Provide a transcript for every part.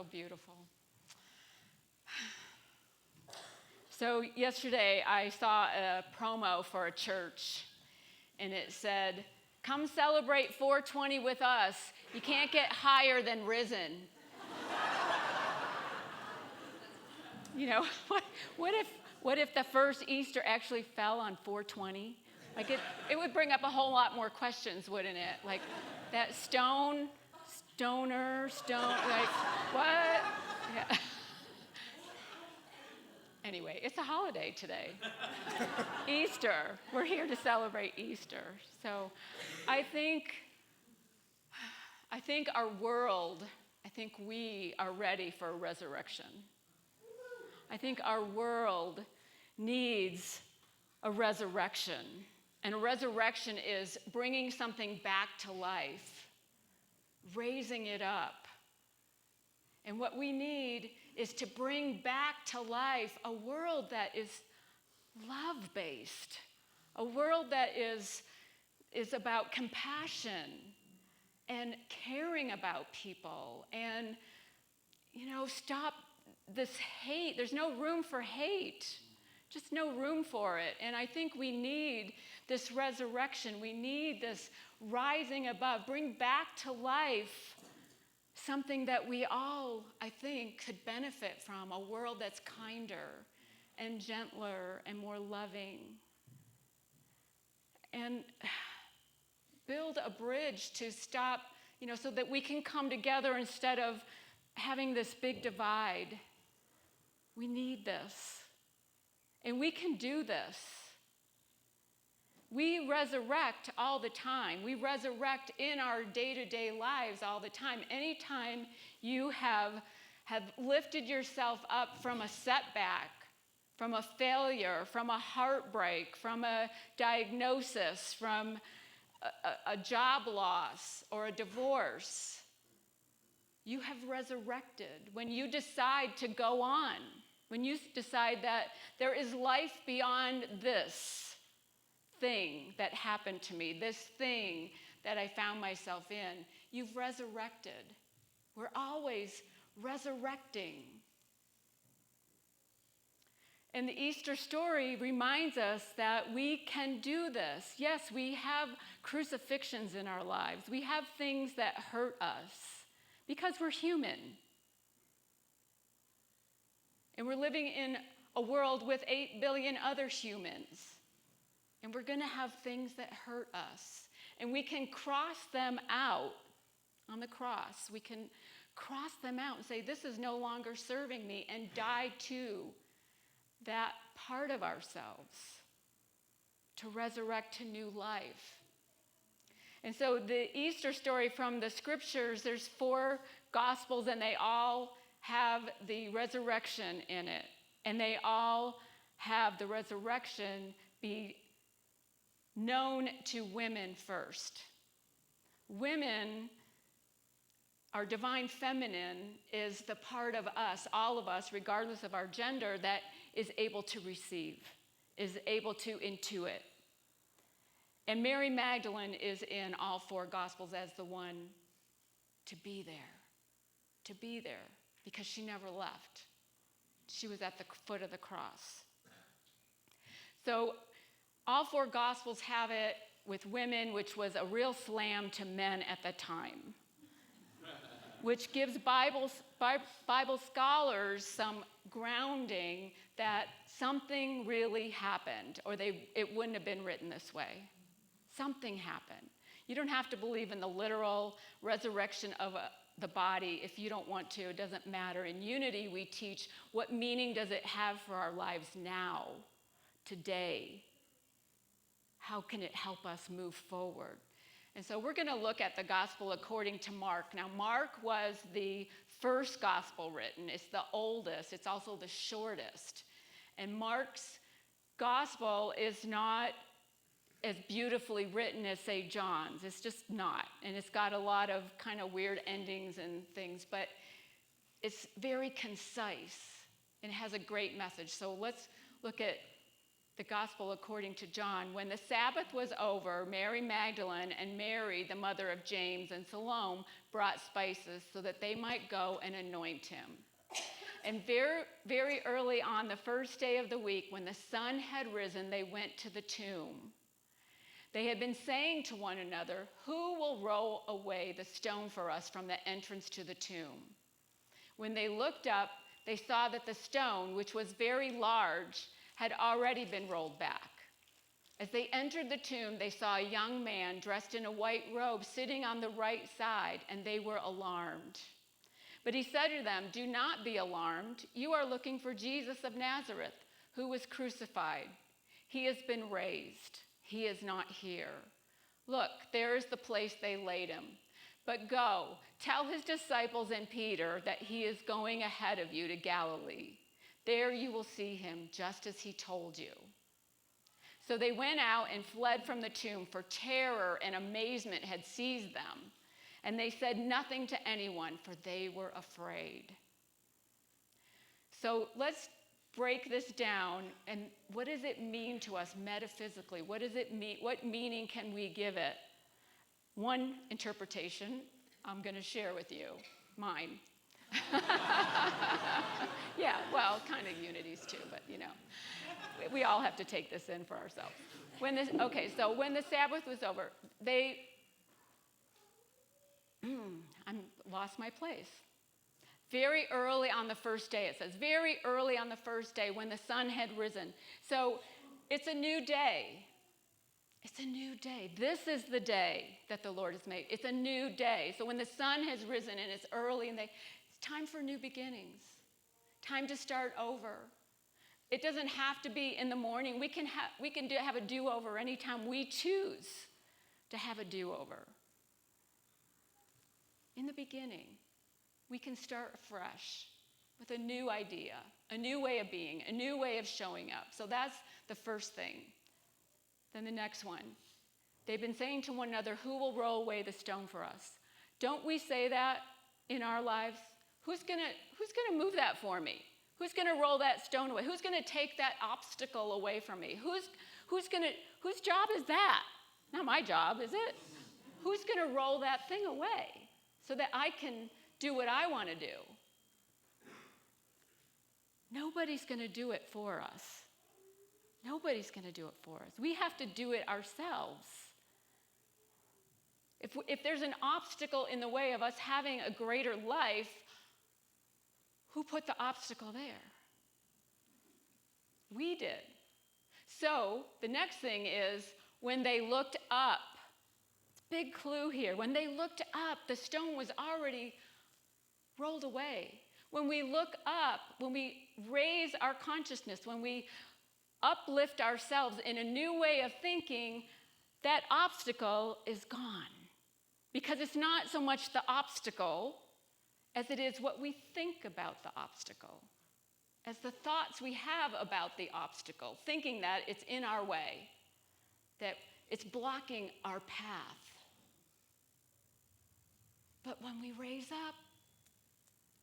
so beautiful. So yesterday I saw a promo for a church, and it said, "Come celebrate 420 with us. You can't get higher than risen." You know, what if the first Easter actually fell on 420? Like it would bring up a whole lot more questions, wouldn't it? Like that stoner, like what? Yeah. Anyway, it's a holiday today. Easter. We're here to celebrate Easter. So I think our world, we are ready for a resurrection. I think our world needs a resurrection. And a resurrection is bringing something back to life, raising it up. And what we need is to bring back to life a world that is love-based, a world that is about compassion and caring about people and, stop this hate. There's no room for hate, just no room for it. And I think we need this resurrection. We need this rising above, bring back to life something that we all, I think, could benefit from, a world that's kinder and gentler and more loving. And build a bridge to stop, so that we can come together instead of having this big divide. We need this. And we can do this. We resurrect all the time. We resurrect in our day-to-day lives all the time. Anytime you have lifted yourself up from a setback, from a failure, from a heartbreak, from a diagnosis, from a job loss or a divorce, you have resurrected. When you decide to go on, when you decide that there is life beyond this thing that happened to me, this thing that I found myself in, you've resurrected. We're always resurrecting. And the Easter story reminds us that we can do this. Yes, we have crucifixions in our lives. We have things that hurt us because we're human. And we're living in a world with 8 billion other humans. And we're going to have things that hurt us. And we can cross them out on the cross. We can cross them out and say, this is no longer serving me, and die to that part of ourselves to resurrect to new life. And so the Easter story from the scriptures, there's 4 gospels, and they all have the resurrection in it. And they all have the resurrection be known to women first. Women, our divine feminine, is the part of us, all of us, regardless of our gender, that is able to receive, is able to intuit. And Mary Magdalene is in all 4 Gospels as the one to be there, because she never left. She was at the foot of the cross. So all 4 Gospels have it with women, which was a real slam to men at the time, which gives Bible scholars some grounding that something really happened, or it wouldn't have been written this way. Something happened. You don't have to believe in the literal resurrection of the body if you don't want to. It doesn't matter. In Unity, we teach what meaning does it have for our lives now, today. How can it help us move forward? And so we're going to look at the gospel according to Mark. Now, Mark was the first gospel written. It's the oldest. It's also the shortest. And Mark's gospel is not as beautifully written as, say, John's. It's just not. And it's got a lot of kind of weird endings and things, but it's very concise and has a great message. So let's look at The Gospel according to John. When the Sabbath was over, Mary Magdalene and Mary, the mother of James, and Salome brought spices so that they might go and anoint him. And very, very early on the first day of the week, when the sun had risen, they went to the tomb. They had been saying to one another, "Who will roll away the stone for us from the entrance to the tomb?" When they looked up, they saw that the stone, which was very large, had already been rolled back. As they entered the tomb, they saw a young man dressed in a white robe sitting on the right side, and they were alarmed. But he said to them, "Do not be alarmed. You are looking for Jesus of Nazareth, who was crucified. He has been raised. He is not here. Look, there is the place they laid him. But go, tell his disciples and Peter that he is going ahead of you to Galilee. There you will see him, just as he told you." So they went out and fled from the tomb, for terror and amazement had seized them. And they said nothing to anyone, for they were afraid. So let's break this down. And what does it mean to us metaphysically? What does it mean? What meaning can we give it? One interpretation I'm going to share with you, mine. Yeah, well, kind of Unity's too, but we all have to take this in for ourselves. So when the Sabbath was over, I lost my place. Very early on the first day, it says, very early on the first day when the sun had risen. So it's a new day. It's a new day. This is the day that the Lord has made. It's a new day. So when the sun has risen and it's early and it's time for new beginnings, time to start over. It doesn't have to be in the morning. We can have a do-over anytime we choose to have a do-over. In the beginning, we can start afresh with a new idea, a new way of being, a new way of showing up. So that's the first thing. Then the next one. They've been saying to one another, "Who will roll away the stone for us?" Don't we say that in our lives? Who's gonna move that for me? Who's gonna roll that stone away? Who's gonna take that obstacle away from me? Whose job is that? Not my job, is it? Who's gonna roll that thing away so that I can do what I want to do? Nobody's gonna do it for us. Nobody's going to do it for us. We have to do it ourselves. If there's an obstacle in the way of us having a greater life, who put the obstacle there? We did. So the next thing is when they looked up. Big clue here. When they looked up, the stone was already rolled away. When we look up, when we raise our consciousness, when we uplift ourselves in a new way of thinking, that obstacle is gone. Because it's not so much the obstacle as it is what we think about the obstacle, as the thoughts we have about the obstacle, thinking that it's in our way, that it's blocking our path. But when we raise up,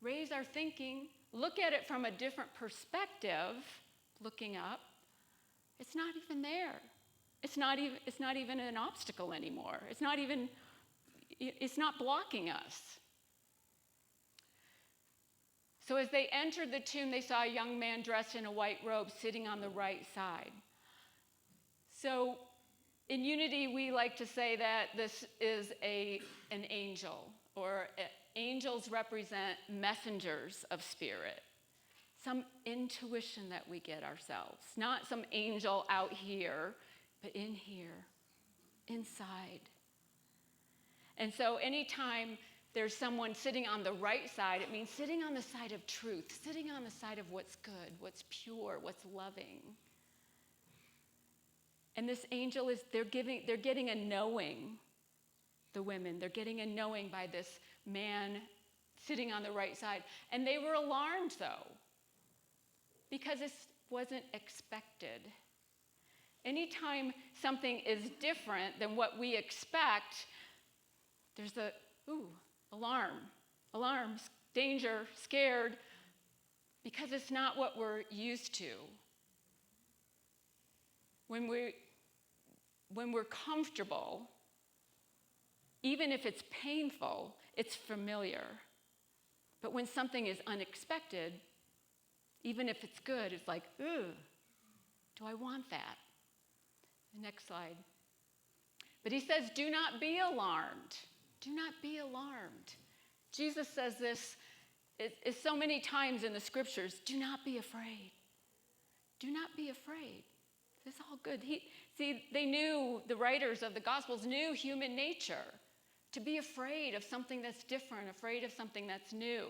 raise our thinking, look at it from a different perspective, looking up, it's not even there. It's not even an obstacle anymore. It's not blocking us. So as they entered the tomb, they saw a young man dressed in a white robe sitting on the right side. So in Unity, we like to say that this is an angel, or angels represent messengers of spirit. Some intuition that we get ourselves. Not some angel out here, but in here, inside. And so anytime there's someone sitting on the right side, it means sitting on the side of truth, sitting on the side of what's good, what's pure, what's loving. And this angel they're getting a knowing, the women. They're getting a knowing by this man sitting on the right side. And they were alarmed, though, because this wasn't expected. Anytime something is different than what we expect, there's alarm, danger, scared, because it's not what we're used to. When we're comfortable, even if it's painful, it's familiar. But when something is unexpected, even if it's good, it's like, ooh, do I want that? The next slide. But he says, do not be alarmed. Do not be alarmed. Jesus says this is so many times in the scriptures. Do not be afraid. Do not be afraid. It's all good. They knew, the writers of the Gospels knew human nature. To be afraid of something that's different, afraid of something that's new.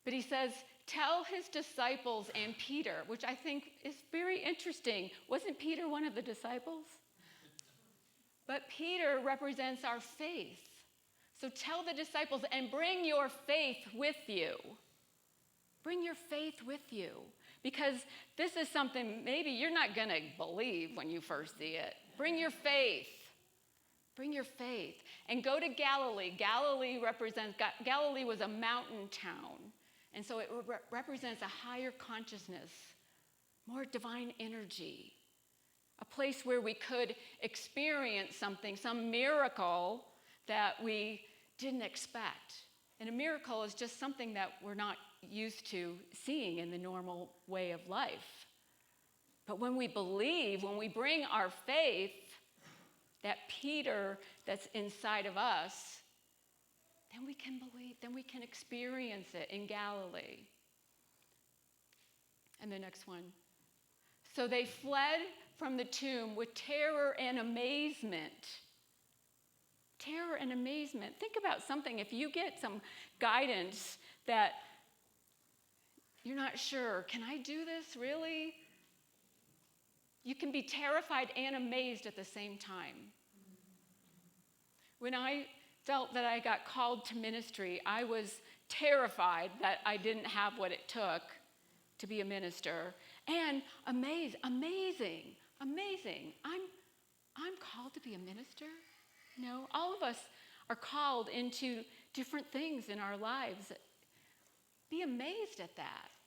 But he says, tell his disciples and Peter, which I think is very interesting. Wasn't Peter one of the disciples? But Peter represents our faith. So tell the disciples and bring your faith with you. Bring your faith with you. Because this is something maybe you're not going to believe when you first see it. Bring your faith. Bring your faith. And go to Galilee. Galilee was a mountain town. And so it represents a higher consciousness, more divine energy. A place where we could experience something, some miracle that we didn't expect. And a miracle is just something that we're not used to seeing in the normal way of life. But when we believe, when we bring our faith, that Peter that's inside of us, then we can believe, then we can experience it in Galilee. And the next one. So they fled from the tomb with terror and amazement. Terror and amazement. Think about something, if you get some guidance that you're not sure, can I do this, really? You can be terrified and amazed at the same time. When I felt that I got called to ministry, I was terrified that I didn't have what it took to be a minister, and amazing. I'm called to be a minister? No, all of us are called into different things in our lives. Be amazed at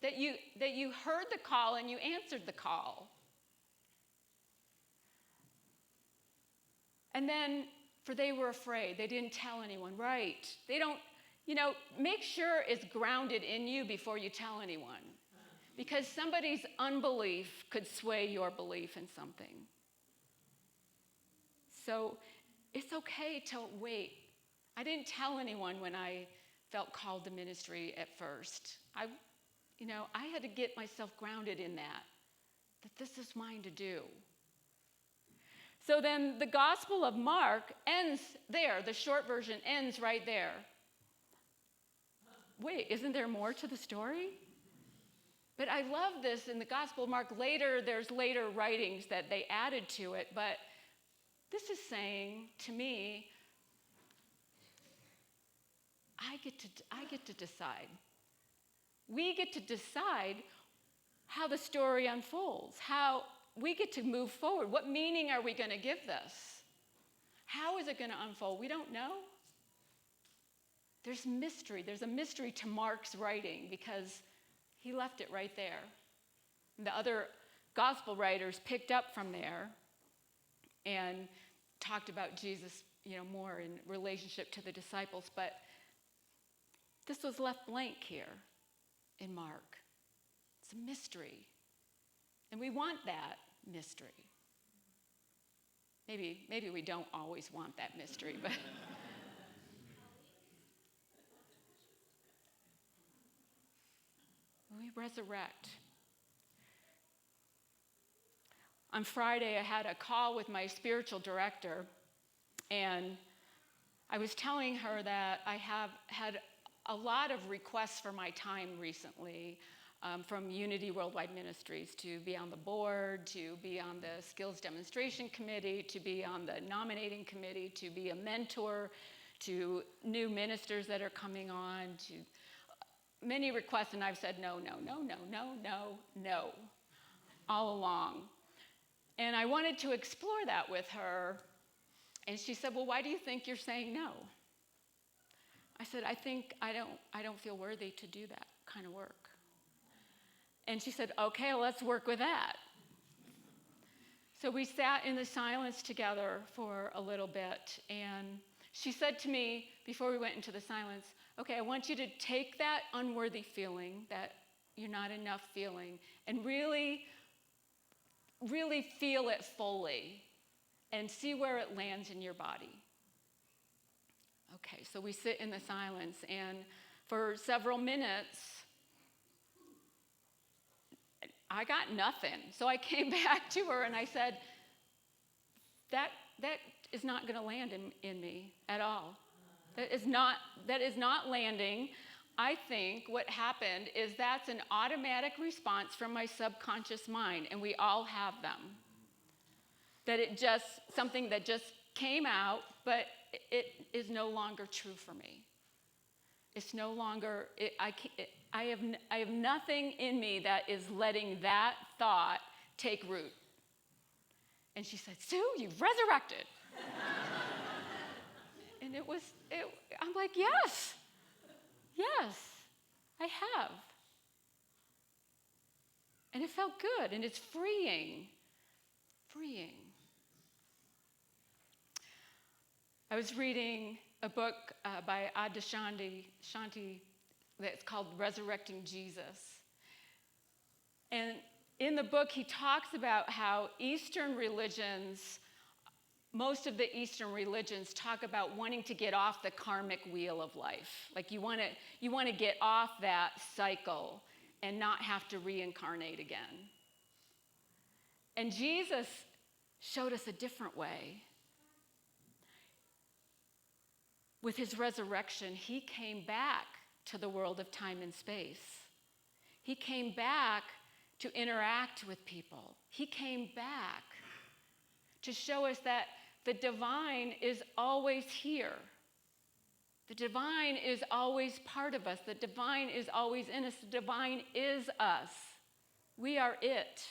that you heard the call and you answered the call. And then, for they were afraid. They didn't tell anyone, right? They don't, make sure it's grounded in you before you tell anyone. Because somebody's unbelief could sway your belief in something. So it's okay to wait. I didn't tell anyone when I felt called to ministry at first. I had to get myself grounded in that this is mine to do. So then the Gospel of Mark ends there. The short version ends right there. Wait, isn't there more to the story? But I love this in the Gospel of Mark. There's later writings that they added to it, but this is saying to me, I get to decide. We get to decide how the story unfolds, how we get to move forward. What meaning are we going to give this? How is it going to unfold? We don't know. There's mystery. There's a mystery to Mark's writing because he left it right there. And the other gospel writers picked up from there and talked about Jesus, more in relationship to the disciples. But this was left blank here in Mark. It's a mystery. And we want that mystery. Maybe we don't always want that mystery, but we resurrect. On Friday, I had a call with my spiritual director, and I was telling her that I have had a lot of requests for my time recently. From Unity Worldwide Ministries, to be on the board, to be on the skills demonstration committee, to be on the nominating committee, to be a mentor to new ministers that are coming on, to many requests, and I've said no, all along. And I wanted to explore that with her, and she said, well, why do you think you're saying no? I said, I think I don't feel worthy to do that kind of work. And she said, okay, let's work with that. So we sat in the silence together for a little bit, and she said to me before we went into the silence, okay, I want you to take that unworthy feeling, that you're not enough feeling, and really, really feel it fully and see where it lands in your body. Okay, so we sit in the silence, and for several minutes, I got nothing. So I came back to her and I said, that is not going to land in me at all. That is not landing. I think what happened is that's an automatic response from my subconscious mind, and we all have them. That it just, something that just came out, but it is no longer true for me. It's no longer, I have nothing in me that is letting that thought take root. And she said, Sue, you've resurrected. And I'm like, yes, I have. And it felt good, and it's freeing. I was reading a book by Adyashanti that's called Resurrecting Jesus. And in the book, he talks about how most of the Eastern religions talk about wanting to get off the karmic wheel of life. Like you want to get off that cycle and not have to reincarnate again. And Jesus showed us a different way. With his resurrection, he came back to the world of time and space. He came back to interact with people. He came back to show us that the divine is always here. The divine is always part of us. The divine is always in us. The divine is us. We are it.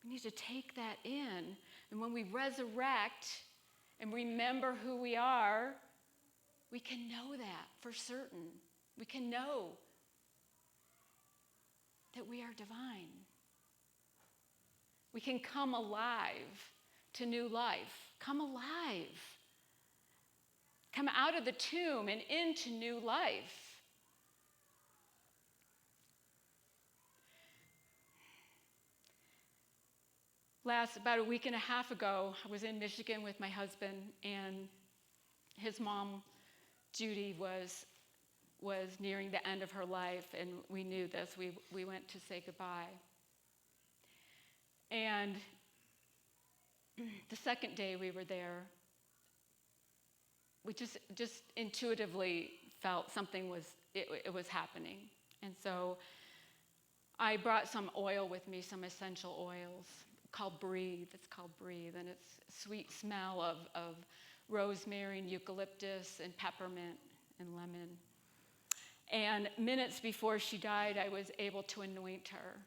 We need to take that in. And when we resurrect and remember who we are, we can know that for certain. We can know that we are divine. We can come alive to new life. Come alive. Come out of the tomb and into new life. About a week and a half ago, I was in Michigan with my husband, and his mom, Judy, was nearing the end of her life, and we knew this. We went to say goodbye. And the second day we were there, we just intuitively felt something was happening. And so I brought some oil with me, some essential oils called Breathe. It's called Breathe, and it's a sweet smell of rosemary and eucalyptus and peppermint and lemon. And minutes before she died, I was able to anoint her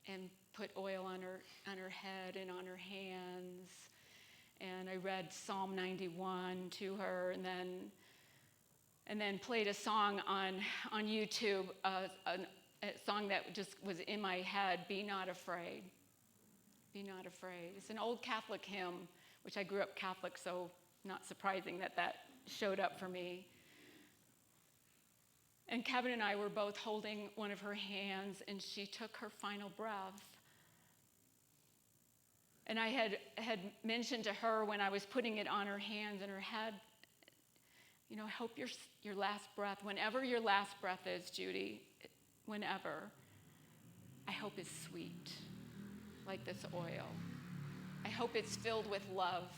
and put oil on her head and on her hands. And I read Psalm 91 to her, and then played a song on YouTube, a song that just was in my head, Be Not Afraid. Be not afraid. It's an old Catholic hymn, which I grew up Catholic, so not surprising that showed up for me. And Kevin and I were both holding one of her hands, and she took her final breath. And I had mentioned to her when I was putting it on her hands and her head, I hope your last breath, whenever your last breath is, Judy, whenever, I hope it's sweet, like this oil. I hope it's filled with love.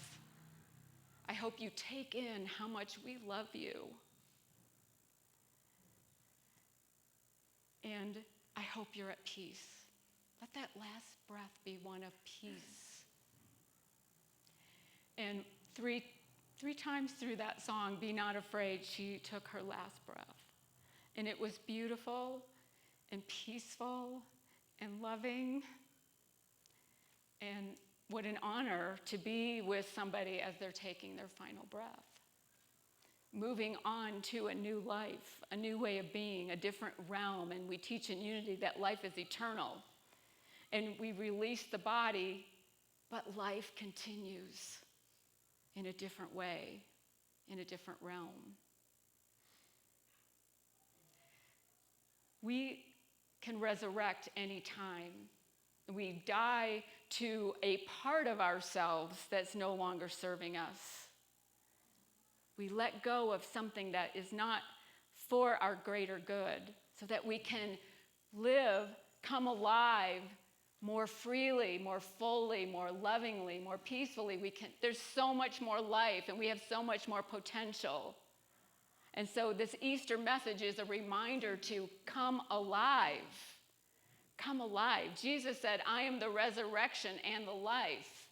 I hope you take in how much we love you. And I hope you're at peace. Let that last breath be one of peace. And three times through that song, Be Not Afraid, she took her last breath. And it was beautiful and peaceful and loving. And what an honor to be with somebody as they're taking their final breath. moving on to a new life, a new way of being, a different realm. And we teach in Unity that life is eternal. And we release the body, but life continues in a different way, in a different realm. We can resurrect any time. We die to a part of ourselves that's no longer serving us. We let go of something that is not for our greater good so that we can live, come alive more freely, more fully, more lovingly, more peacefully. There's so much more life and we have so much more potential. And so this Easter message is a reminder to come alive. Come alive. Jesus said, I am the resurrection and the life.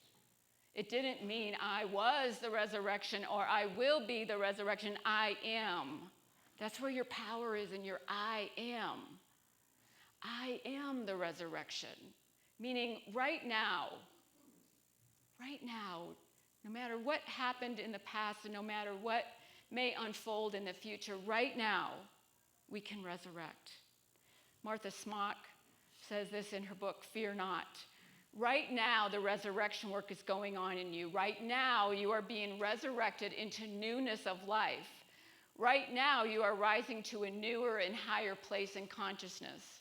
It didn't mean I was the resurrection or I will be the resurrection. I am. That's where your power is in your I am. I am the resurrection. Meaning right now, no matter what happened in the past and no matter what may unfold in the future, right now, we can resurrect. Martha Smock says this in her book, Fear Not. Right now, the resurrection work is going on in you. Right now, you are being resurrected into newness of life. Right now, you are rising to a newer and higher place in consciousness.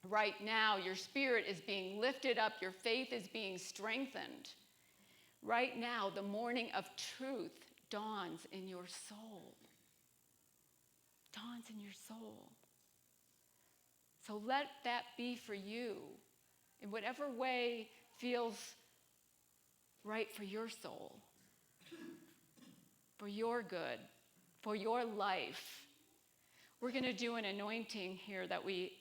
Right now, your spirit is being lifted up. Your faith is being strengthened. Right now, the morning of truth dawns in your soul. Dawns in your soul. So let that be for you in whatever way feels right for your soul, for your good, for your life. We're going to do an anointing here that we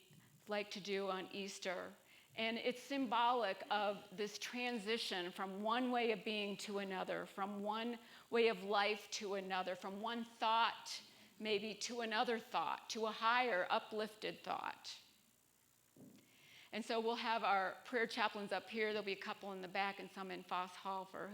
like to do on Easter. And it's symbolic of this transition from one way of being to another, from one way of life to another, from one thought maybe to another thought, to a higher, uplifted thought. And so we'll have our prayer chaplains up here. There'll be a couple in the back and some in Foss Hall for